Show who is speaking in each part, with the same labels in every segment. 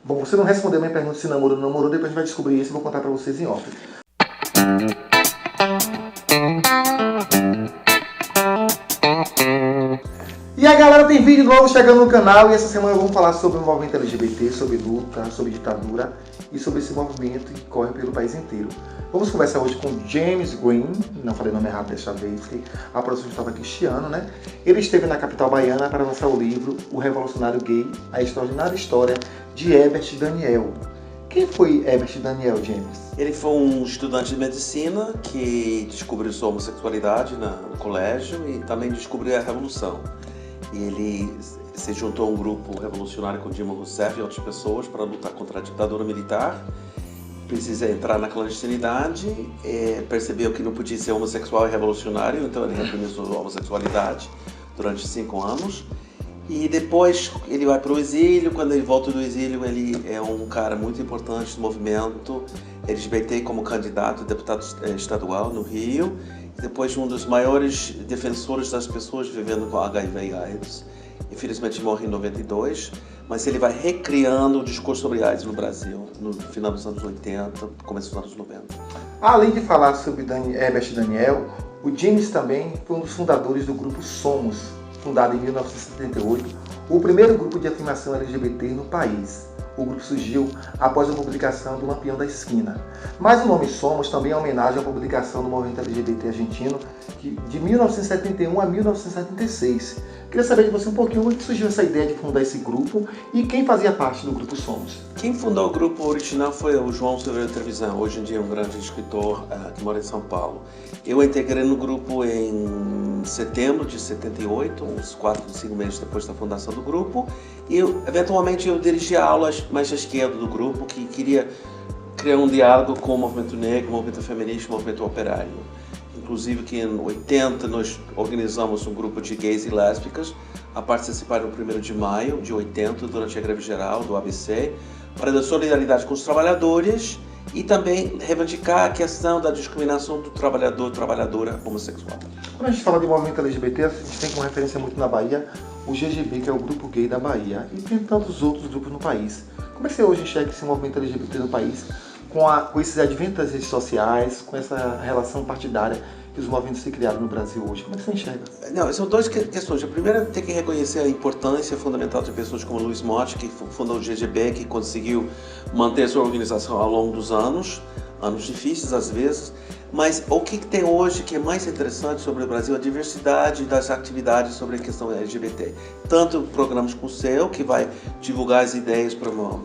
Speaker 1: Bom, você não respondeu minha pergunta se namorou ou não namorou, depois a gente vai descobrir isso e vou contar pra vocês em off. E aí galera, tem vídeo novo chegando no canal e essa semana vamos falar sobre o movimento LGBT, sobre luta, sobre ditadura e sobre esse movimento que corre pelo país inteiro. Vamos conversar hoje com James Green, não falei o nome errado desta vez, porque a produção estava cristiano, né? Ele esteve na capital baiana para lançar o livro O Revolucionário Gay, a extraordinária história de Herbert Daniel. Quem foi Herbert Daniel, James?
Speaker 2: Ele foi um estudante de medicina que descobriu sua homossexualidade no colégio e também descobriu a Revolução. E ele se juntou a um grupo revolucionário com Dilma Rousseff e outras pessoas para lutar contra a ditadura militar. Precisa entrar na clandestinidade, percebeu que não podia ser homossexual e revolucionário, então ele reprimiu sua homossexualidade durante 5 anos. E depois ele vai para o exílio. Quando ele volta do exílio, ele é um cara muito importante no movimento LGBT como candidato a deputado estadual no Rio. Depois um dos maiores defensores das pessoas vivendo com HIV e AIDS. Infelizmente morre em 92, mas ele vai recriando o discurso sobre AIDS no Brasil, no final dos anos 80, começo dos anos 90.
Speaker 1: Além de falar sobre Herbert Daniel, o James também foi um dos fundadores do grupo Somos, fundado em 1978, o primeiro grupo de afirmação LGBT no país. O grupo surgiu após a publicação do Lampião da Esquina. Mas o nome Somos também é homenagem à publicação do movimento LGBT argentino de 1971 a 1976. Queria saber de você um pouquinho como surgiu essa ideia de fundar esse grupo e quem fazia parte do grupo Somos.
Speaker 2: Quem fundou o grupo original foi o João Silveira Trevisan, hoje em dia um grande escritor que mora em São Paulo. Eu integrei no grupo em setembro de 78, uns 4, 5 meses depois da fundação do grupo, e eventualmente eu dirigi aulas mais à esquerda do grupo, que queria criar um diálogo com o movimento negro, o movimento feminista, o movimento operário. Inclusive que em 80 nós organizamos um grupo de gays e lésbicas a participar no 1º de maio de 80, durante a greve geral do ABC, para dar solidariedade com os trabalhadores e também reivindicar a questão da discriminação do trabalhador e trabalhadora homossexual.
Speaker 1: Quando a gente fala de movimento LGBT, a gente tem como referência muito na Bahia o GGB, que é o grupo gay da Bahia, e tem tantos outros grupos no país. Como é que você hoje enxerga esse movimento LGBT no país, com esses adventos das redes sociais, com essa relação partidária que os movimentos se criaram no Brasil hoje? Como é que você enxerga?
Speaker 2: Não, são duas questões. A primeira, tem que reconhecer a importância fundamental de pessoas como Luiz Motti, que fundou o GGB, que conseguiu manter sua organização ao longo dos anos difíceis às vezes. Mas o que tem hoje que é mais interessante sobre o Brasil é a diversidade das atividades sobre a questão LGBT. Tanto programas como o seu, que vai divulgar as ideias para um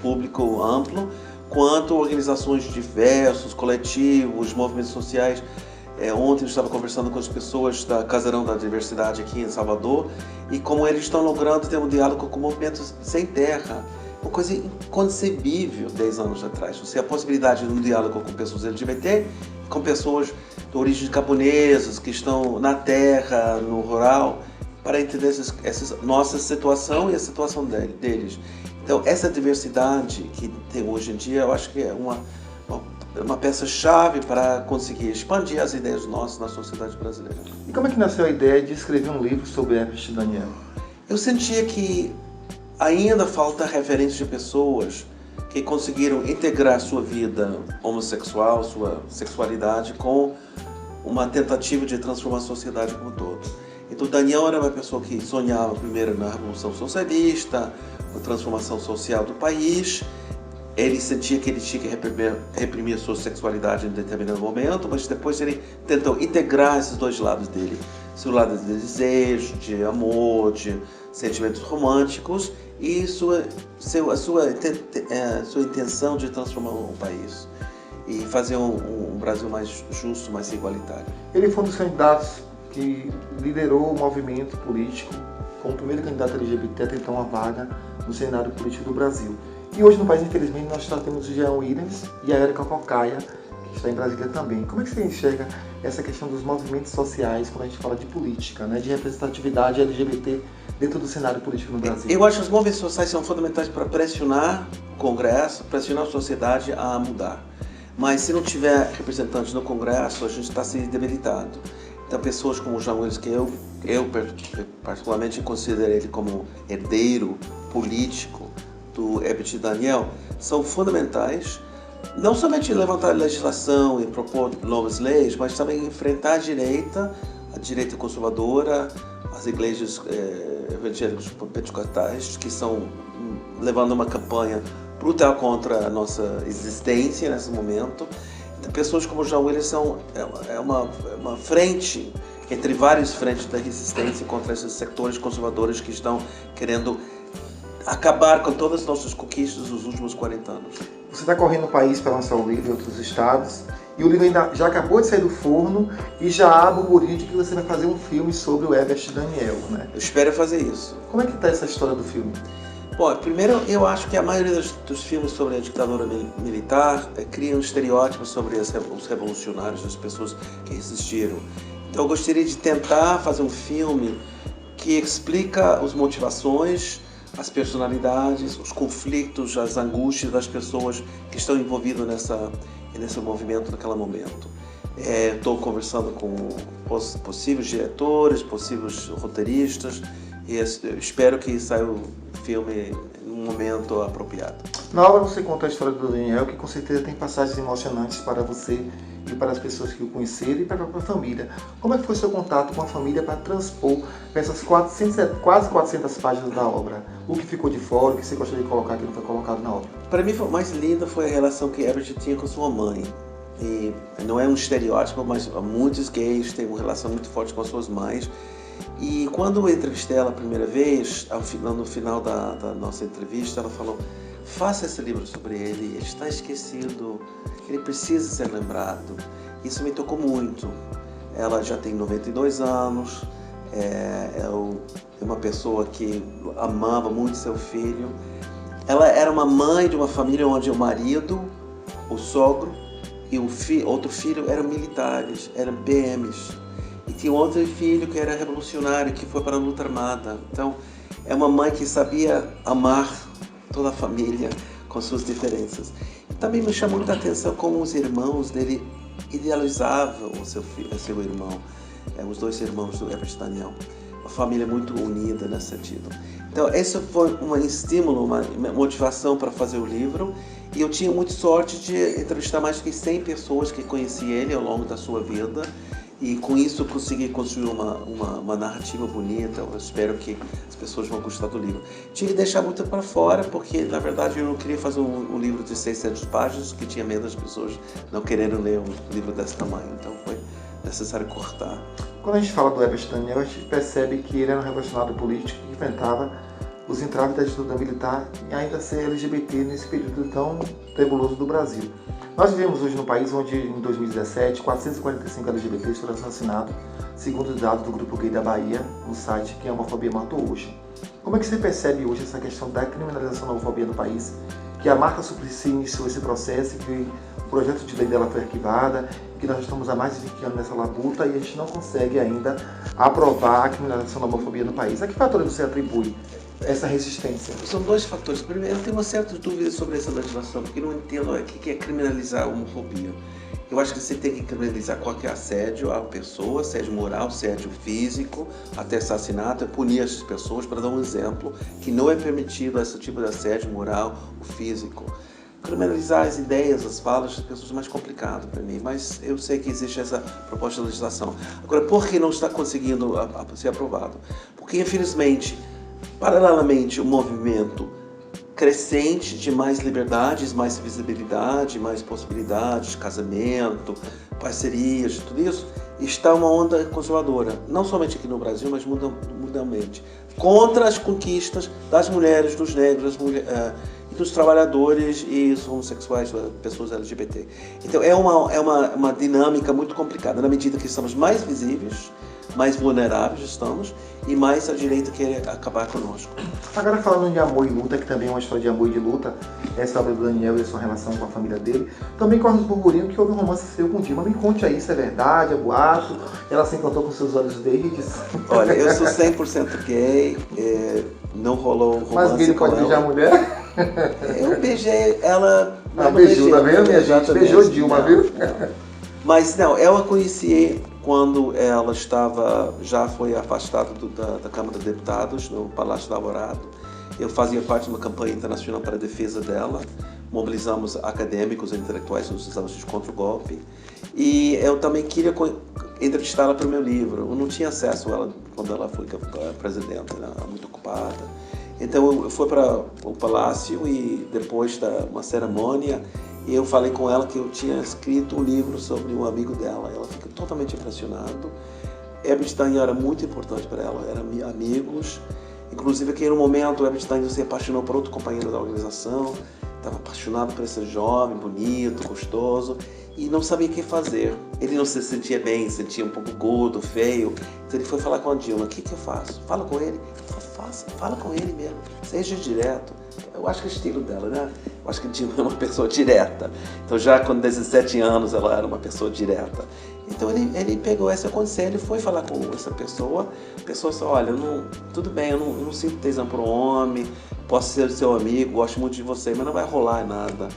Speaker 2: público amplo, quanto organizações diversas, coletivos, movimentos sociais. Ontem eu estava conversando com as pessoas da Casarão da Diversidade aqui em Salvador e como eles estão logrando ter um diálogo com movimentos sem terra. Uma coisa inconcebível 10 anos atrás. Você a possibilidade de um diálogo com pessoas LGBT, com pessoas de origem camponesas que estão na terra, no rural, para entender essa nossa situação e a situação deles. Então, essa diversidade que tem hoje em dia, eu acho que é uma peça-chave para conseguir expandir as ideias nossas na sociedade brasileira.
Speaker 1: E como é que nasceu a ideia de escrever um livro sobre Herbert Daniel?
Speaker 2: Eu sentia que ainda falta referência de pessoas que conseguiram integrar sua vida homossexual, sua sexualidade, com uma tentativa de transformar a sociedade como um todo. Então, Daniel era uma pessoa que sonhava primeiro na Revolução Socialista, a transformação social do país. Ele sentia que ele tinha que reprimir a sua sexualidade em determinado momento, mas depois ele tentou integrar esses dois lados dele. Seu lado de desejo, de amor, de sentimentos românticos e a sua intenção de transformar o país e fazer um Brasil mais justo, mais igualitário.
Speaker 1: Ele foi um dos candidatos que liderou o movimento político como o primeiro candidato LGBT a tentar uma vaga no cenário político do Brasil. E hoje no país, infelizmente, nós só temos o Jean Williams e a Érica Cocaia, que está em Brasília também. Como é que você enxerga essa questão dos movimentos sociais quando a gente fala de política, né, de representatividade LGBT dentro do cenário político no Brasil?
Speaker 2: Eu acho que os movimentos sociais são fundamentais para pressionar o Congresso, pressionar a sociedade a mudar. Mas se não tiver representantes no Congresso, a gente está se debilitando. Então, pessoas como o Jean Willis, que eu particularmente considero ele como herdeiro político do Herbert e Daniel são fundamentais, não somente levantar legislação e propor novas leis, mas também enfrentar a direita conservadora, as igrejas evangélicas pentecostais, que estão levando uma campanha brutal contra a nossa existência nesse momento. Então, pessoas como John Willis é uma frente entre várias frentes da resistência contra esses setores conservadores que estão querendo acabar com todas as nossas conquistas dos últimos 40 anos.
Speaker 1: Você está correndo o país para lançar o livro em outros estados, e o livro ainda já acabou de sair do forno e já há burburinho de que você vai fazer um filme sobre o Herbert Daniel, né?
Speaker 2: Eu espero fazer isso.
Speaker 1: Como é que está essa história do filme?
Speaker 2: Bom, primeiro, eu acho que a maioria dos filmes sobre a ditadura militar criam estereótipos sobre os revolucionários, as pessoas que resistiram. Então, eu gostaria de tentar fazer um filme que explica as motivações, as personalidades, os conflitos, as angústias das pessoas que estão envolvidas nesse movimento naquele momento. Estou conversando com possíveis diretores, possíveis roteiristas, e espero que saia o filme num momento apropriado.
Speaker 1: Na obra você conta a história do Daniel, que com certeza tem passagens emocionantes para você e para as pessoas que o conheceram e para a própria família. Como é que foi seu contato com a família para transpor essas quase 400 páginas da obra? O que ficou de fora, o que você gostaria de colocar que não foi colocado na obra?
Speaker 2: Para mim, o mais lindo foi a relação que Herbert tinha com sua mãe. E não é um estereótipo, mas muitos gays têm uma relação muito forte com as suas mães. E quando eu entrevistei ela a primeira vez, no final da nossa entrevista, ela falou: faça esse livro sobre ele está esquecido, ele precisa ser lembrado. Isso me tocou muito. Ela já tem 92 anos, é uma pessoa que amava muito seu filho. Ela era uma mãe de uma família onde o marido, o sogro e o outro filho eram militares, eram PMs. E tinha outro filho que era revolucionário, que foi para a luta armada. Então, é uma mãe que sabia amar toda a família com suas diferenças. E também me chamou muita atenção como os irmãos dele idealizavam o seu irmão, os dois irmãos do Herbert Daniel. Uma família muito unida nesse sentido. Então, esse foi um estímulo, uma motivação para fazer o livro. E eu tinha muita sorte de entrevistar mais de 100 pessoas que conheciam ele ao longo da sua vida. E com isso eu consegui construir uma narrativa bonita. Eu espero que as pessoas vão gostar do livro. Tinha que deixar muito para fora, porque na verdade eu não queria fazer um livro de 600 páginas, que tinha medo das pessoas não querendo ler um livro desse tamanho. Então foi necessário cortar.
Speaker 1: Quando a gente fala do Herbert Daniel, a gente percebe que ele era um revolucionário político que enfrentava os entraves da ditadura militar e ainda ser LGBT nesse período tão nebuloso do Brasil. Nós vivemos hoje num país onde, em 2017, 445 LGBTs foram assassinados, segundo os dados do Grupo Gay da Bahia, no site Que a Homofobia Matou Hoje. Como é que você percebe hoje essa questão da criminalização da homofobia no país? Que a Marta Suplicy iniciou esse processo, que o projeto de lei dela foi arquivada, que nós estamos há mais de 20 anos nessa labuta e a gente não consegue ainda aprovar a criminalização da homofobia no país. A que fatores você atribui essa resistência?
Speaker 2: São dois fatores. Primeiro, eu tenho uma certa dúvida sobre essa legislação, porque não entendo o que é criminalizar a homofobia. Eu acho que você tem que criminalizar qualquer assédio à pessoa, assédio moral, assédio físico, até assassinato, punir essas pessoas. Para dar um exemplo, que não é permitido esse tipo de assédio moral ou físico. Criminalizar as ideias, as falas das pessoas é mais complicado para mim, mas eu sei que existe essa proposta de legislação. Agora, por que não está conseguindo ser aprovado? Porque, infelizmente, paralelamente, o movimento crescente de mais liberdades, mais visibilidade, mais possibilidades de casamento, parcerias, tudo isso, está uma onda conservadora, não somente aqui no Brasil, mas mundialmente, contra as conquistas das mulheres, dos negros, e dos trabalhadores e os homossexuais, pessoas LGBT. Então é uma dinâmica muito complicada, na medida que estamos mais visíveis, mais vulneráveis estamos, e mais a direita quer acabar conosco.
Speaker 1: Agora falando de amor e luta, que também é uma história de amor e de luta, essa obra do Daniel e a sua relação com a família dele, também corre uns burburinhos que houve um romance seu com Dilma. Me conte aí se é verdade, é boato, ela se encantou com seus olhos verdes.
Speaker 2: Olha, eu sou 100% gay, não rolou um romance.
Speaker 1: Mas gay pode beijar a mulher?
Speaker 2: Eu beijei ela...
Speaker 1: beijou, tá vendo, minha gente? Beijou Dilma, viu?
Speaker 2: Não. Mas não, eu a conheci quando ela já foi afastada da Câmara de Deputados, no Palácio do Alvorado. Eu fazia parte de uma campanha internacional para a defesa dela. Mobilizamos acadêmicos e intelectuais nos Estados Unidos contra o golpe. E eu também queria entrevistá-la para o meu livro. Eu não tinha acesso a ela quando ela foi presidente, né? Muito ocupada. Então eu fui para o palácio e depois de uma cerimônia, eu falei com ela que eu tinha escrito um livro sobre um amigo dela. Ela ficou totalmente impressionada. Herbert Stein era muito importante para ela, eram amigos. Inclusive, aqui no momento, o Herbert Stein se apaixonou por outro companheiro da organização, estava apaixonado por esse jovem, bonito, gostoso, e não sabia o que fazer. Ele não se sentia bem, se sentia um pouco gordo, feio. Então ele foi falar com a Dilma: o que eu faço? Fala com ele. Fala com ele mesmo, seja direto. Eu acho que é o estilo dela, né? Eu acho que a Dilma é uma pessoa direta. Então já com 17 anos ela era uma pessoa direta. Então ele pegou esse conselho e foi falar com essa pessoa. A pessoa disse: olha, tudo bem, eu não sinto tesão por um homem, posso ser seu amigo, gosto muito de você, mas não vai rolar nada.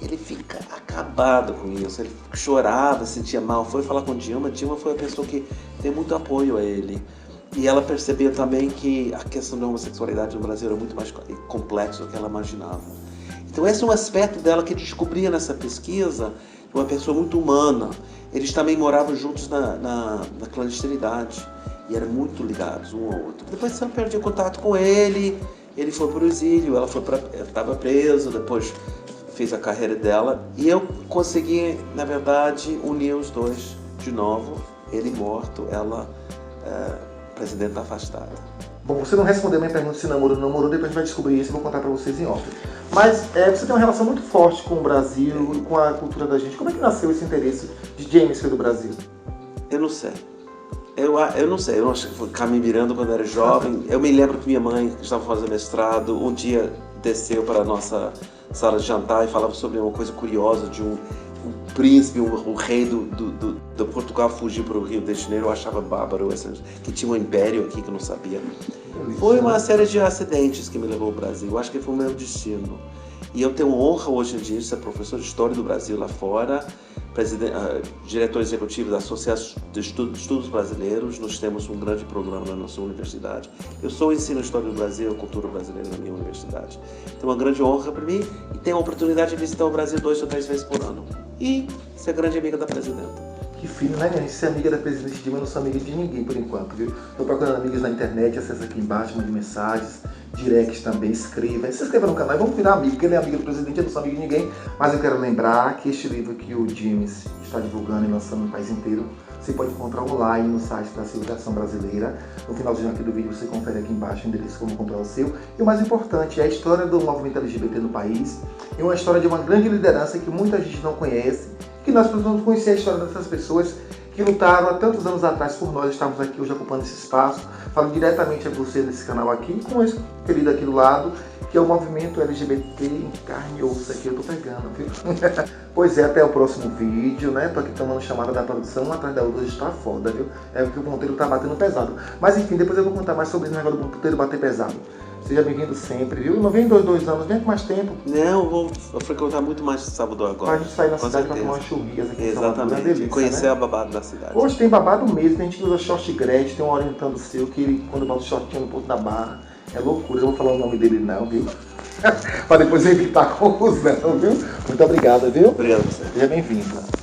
Speaker 2: Ele fica acabado com isso, ele chorava, sentia mal, foi falar com Dilma. Dilma foi a pessoa que deu muito apoio a ele. E ela percebeu também que a questão da homossexualidade no Brasil era muito mais complexa do que ela imaginava. Então esse é um aspecto dela que descobria nessa pesquisa, uma pessoa muito humana. Eles também moravam juntos na clandestinidade e eram muito ligados um ao outro. Depois ela perdeu contato com ele foi para o exílio, ela estava presa, depois fez a carreira dela. E eu consegui, na verdade, unir os dois de novo. Ele morto, ela presidente afastada.
Speaker 1: Bom, você não respondeu a minha pergunta se namorou ou não namorou, depois a gente vai descobrir isso e vou contar para vocês em off. Mas você tem uma relação muito forte com o Brasil e com a cultura da gente. Como é que nasceu esse interesse de James pelo Brasil?
Speaker 2: Eu não sei. Eu não sei. Eu acho que foi Carmen Miranda quando eu era jovem. Eu me lembro que minha mãe, que estava fazendo mestrado, um dia desceu para a nossa sala de jantar e falava sobre uma coisa curiosa de um príncipe, o rei do Portugal fugiu para o Rio de Janeiro. Eu achava bárbaro que tinha um império aqui que eu não sabia. Foi uma série de acidentes que me levou ao Brasil. Eu acho que foi o meu destino. E eu tenho honra hoje em dia de ser professor de História do Brasil lá fora, diretor executivo da Associação de Estudos Brasileiros. Nós temos um grande programa na nossa universidade. Eu sou ensino História do Brasil e Cultura Brasileira na minha universidade. Então é uma grande honra para mim e tenho a oportunidade de visitar o Brasil 2 ou 3 vezes por ano. E ser grande amiga da presidenta.
Speaker 1: Que fino, né, gente? Ser amiga da presidente Dilma, eu não sou amiga de ninguém por enquanto, viu? Estou procurando amigas na internet, acessa aqui embaixo, mande mensagens, directs também, inscreva. Se inscreva no canal e vamos virar amigo, porque ele é amigo do presidente, eu não sou amigo de ninguém. Mas eu quero lembrar que este livro que o James está divulgando e lançando no país inteiro, você pode encontrar online no site da Civilização Brasileira. No finalzinho aqui do vídeo você confere aqui embaixo o endereço como comprar o seu. E o mais importante é a história do movimento LGBT no país. É uma história de uma grande liderança que muita gente não conhece, que nós precisamos conhecer a história dessas pessoas que lutaram há tantos anos atrás por nós. Estamos aqui hoje ocupando esse espaço. Falo diretamente a você nesse canal aqui, com esse querido aqui do lado, que é o movimento LGBT em carne e osso. Aqui eu tô pegando, viu? Pois é, até o próximo vídeo, né? Tô aqui tomando chamada da produção, uma atrás da outra, hoje tá foda, viu? É porque o ponteiro tá batendo pesado. Mas enfim, depois eu vou contar mais sobre esse negócio do ponteiro bater pesado. Seja bem-vindo sempre, viu? Não vem 2 anos, vem com mais tempo.
Speaker 2: Não, eu vou frequentar muito mais Salvador agora.
Speaker 1: Pra gente sair na cidade pra tomar umas churrias aqui.
Speaker 2: Exatamente,
Speaker 1: delícia,
Speaker 2: conhecer,
Speaker 1: né?
Speaker 2: a babado da cidade.
Speaker 1: Hoje tem babado mesmo, tem gente que usa short grade, tem um orientando seu que ele, quando bota o shortinho no ponto da barra, é loucura. Eu não vou falar o nome dele não, viu? Pra depois evitar confusão, viu? Muito obrigado, viu?
Speaker 2: Obrigado a você.
Speaker 1: Seja bem-vindo.